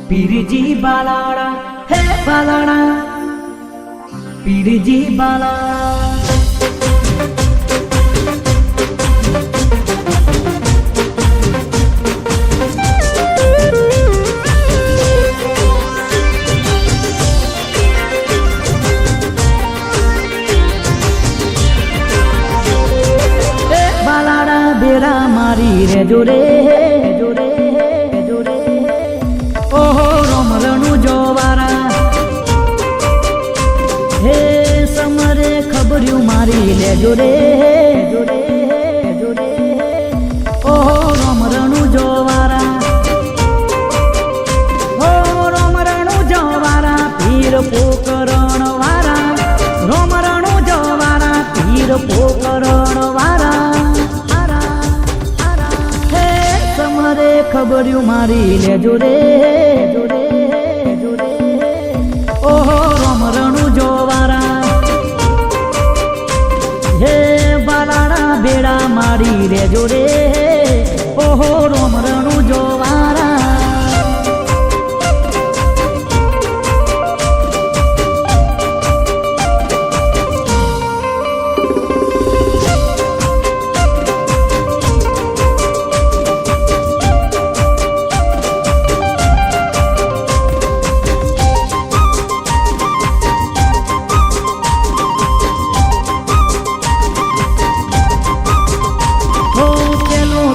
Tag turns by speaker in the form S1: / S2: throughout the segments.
S1: पीरजी बालाड़ा हे बालाड़ा पीरजी बालाड़ा बेड़ा मारी रे जोरे जोरे जोरे ओहो रोमरणु जोवारा हे समरे खबरियों मारी ले जोरे जोरे जोरे ओहो रोमरणु जोवारा ओ रोमरणु जोवारा पीर पोकरण वारा रोमरणु जोवारा पीर पोकरण वारा खबरियों मारी ले जोरे जोरे जोरे ओहो रोमरणु जोवारा हे बालाड़ा बेड़ा मारी रे जोरे ओहो रोमरणु जोवारा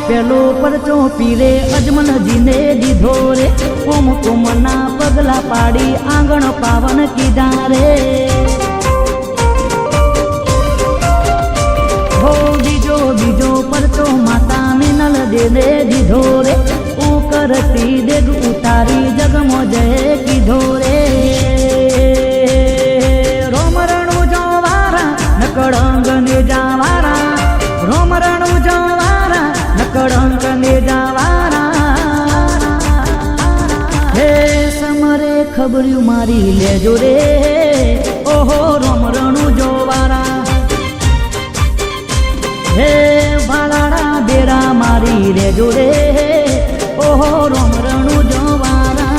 S1: पेलो परचो पीरे अजमल जी ने दीधो रे ओम कुमना पगला पाड़ी आंगण पावन की डारे हो बीजो बीजो परचो माता मिनल दे दे दीधो रे ऊ करती देग उतारी जगमो जय की धोरे रोमरणु जोवारा नकड़ंग ने जावारा रोमरणु जोवारा कड़ंक ने जावारा हे समरे खबरियों मारी ले जोरे ओहो रोमरणु जोवारा हे बालाड़ा बेड़ा मारी ले जोरे ओहो रोमरणु जोवारा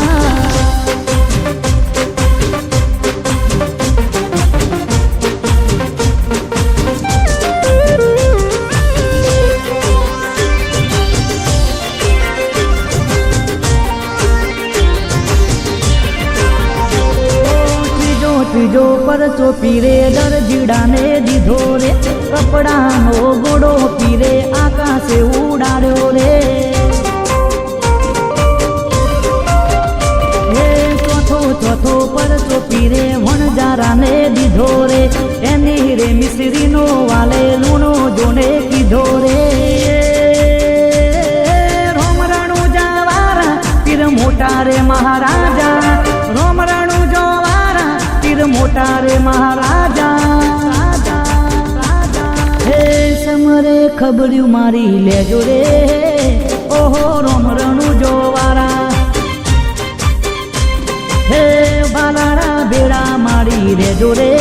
S1: जो परचो पीरे दर्जीड़ा ने दीधो रे कपड़ा नो गोड़ो पीरे आकाशे उड़ाड़ो रे हे चौथो चौथो परचो पीरे वणजारा ने दीधो रे एनी रे मिश्री नो वाले लूणो जोने कीधो रे रोमरणु जावारा पीर मोटा रे महाराजा रोमरणु मोटा रे महाराजा हे समरे खबरियों मारी ले जोरे ओहो रोमरणु जोवारा हे बालाड़ा बेड़ा मारी रे जोरे